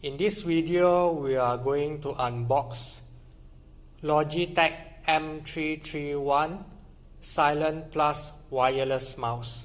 In this video, we are going to unbox Logitech M331 Silent Plus Wireless Mouse.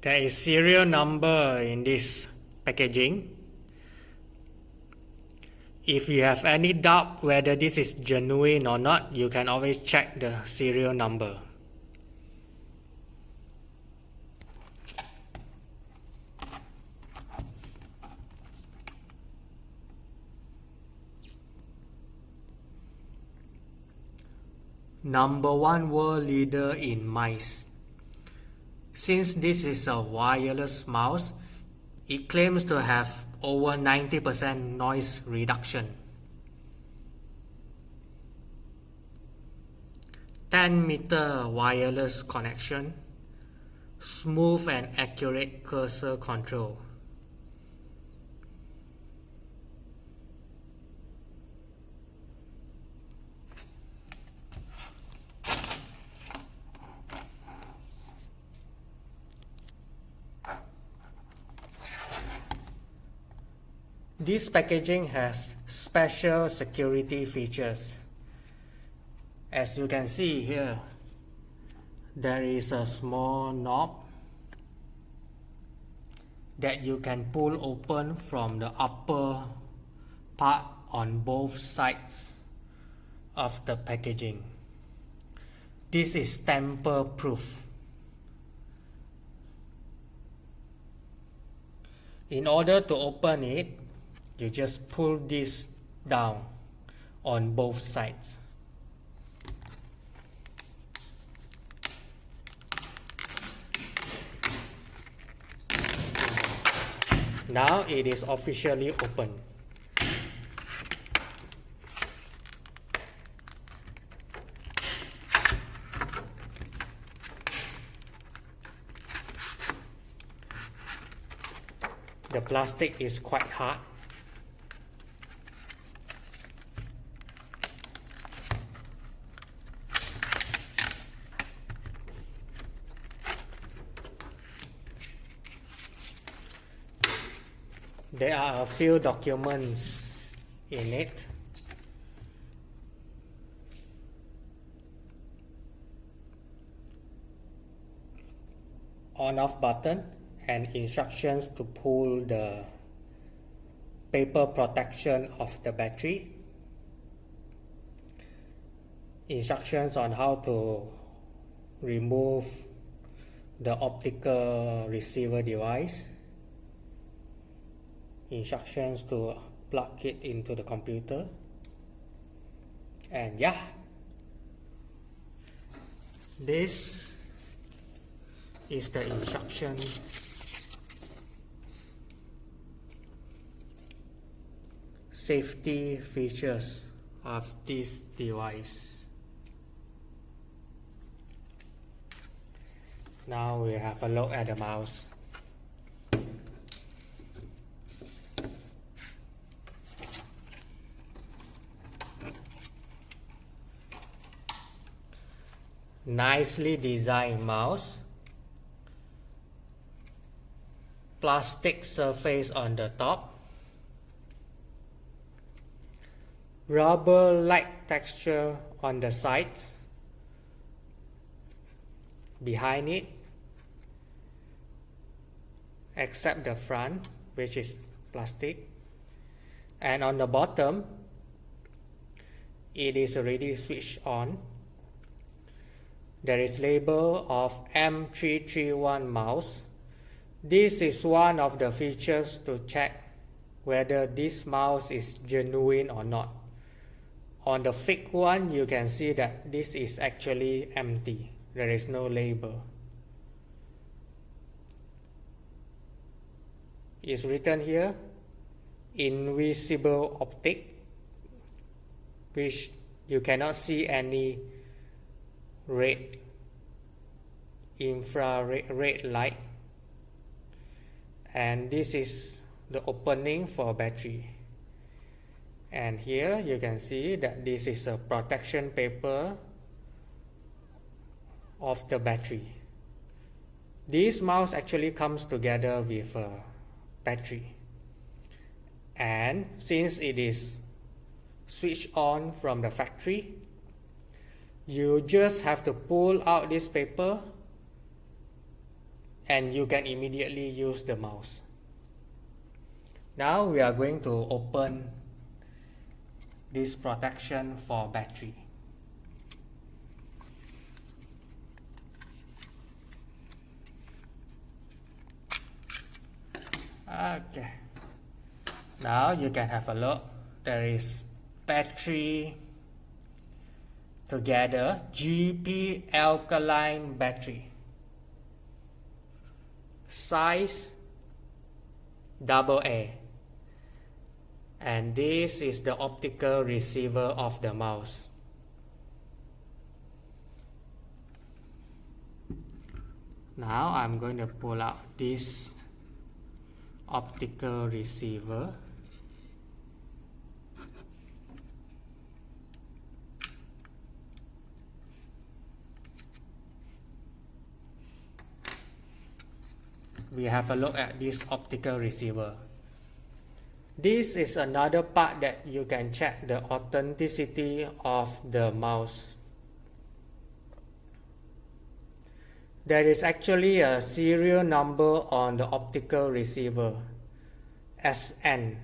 There is serial number in this packaging. If you have any doubt whether this is genuine or not, you can always check the serial number. #1 world leader in mice. Since this is a wireless mouse, it claims to have over 90% noise reduction. 10-meter wireless connection, smooth and accurate cursor control. This packaging has special security features. As you can see here, there is a small knob that you can pull open from the upper part on both sides of the packaging. This is tamper proof. In order to open it, you just pull this down on both sides. Now it is officially open. The plastic is quite hard. There are a few documents in it. On-off button and instructions to pull the paper protection of the battery. Instructions on how to remove the optical receiver device. Instructions to plug it into the computer, and yeah, this is the instruction safety features of this device. Now we have a look at the mouse. Nicely designed mouse. Plastic surface on the top. Rubber-like texture on the sides. Behind it, except the front, which is plastic. And on the bottom, it is already switched on. There is label of M331 mouse. This is one of the features to check whether this mouse is genuine or not. On the fake one, you can see that this is actually empty. There is no label. It's written here, invisible optic, which you cannot see any red infrared light, and this is the opening for battery. And here you can see that this is a protection paper of the battery. This mouse actually comes together with a battery, and since it is switched on from the factory, you just have to pull out this paper and you can immediately use the mouse. Now we are going to open this protection for battery. Okay, now you can have a look. There is battery together, GP alkaline battery, size AA, and this is the optical receiver of the mouse. Now I'm going to pull out this optical receiver. We have a look at this optical receiver. This is another part that you can check the authenticity of the mouse. There is actually a serial number on the optical receiver, SN.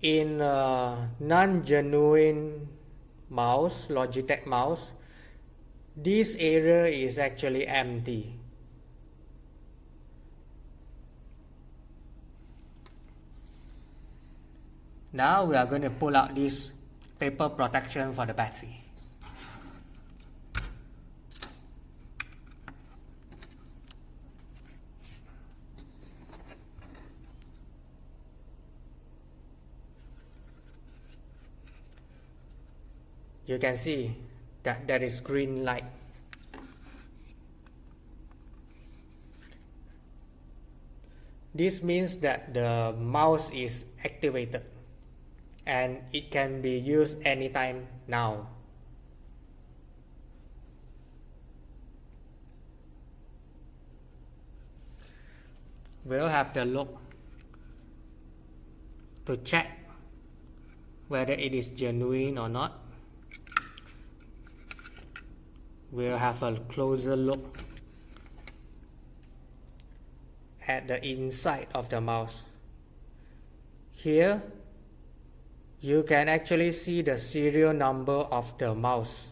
In a non-genuine mouse, Logitech mouse, this area is actually empty. Now we are going to pull out this paper protection for the battery. You can see that there is green light. This means that the mouse is activated and it can be used anytime now. We'll have the look to check whether it is genuine or not. We'll have a closer look at the inside of the mouse. Here, you can actually see the serial number of the mouse.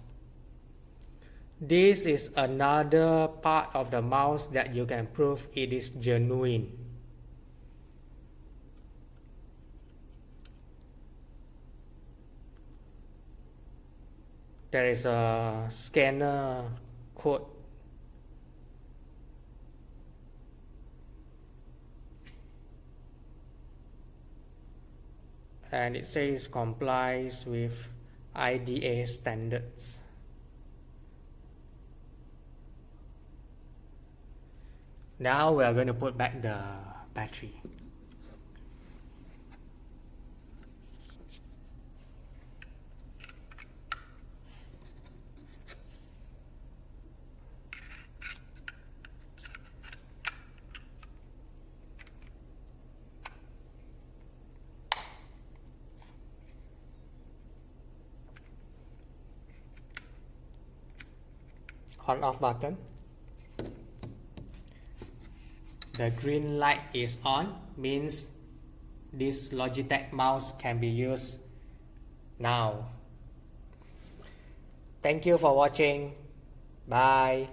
This is another part of the mouse that you can prove it is genuine. There is a scanner code. And it says complies with IDA standards. Now we are going to put back the battery. On/off button. The green light is on, means this Logitech mouse can be used now. Thank you for watching. Bye.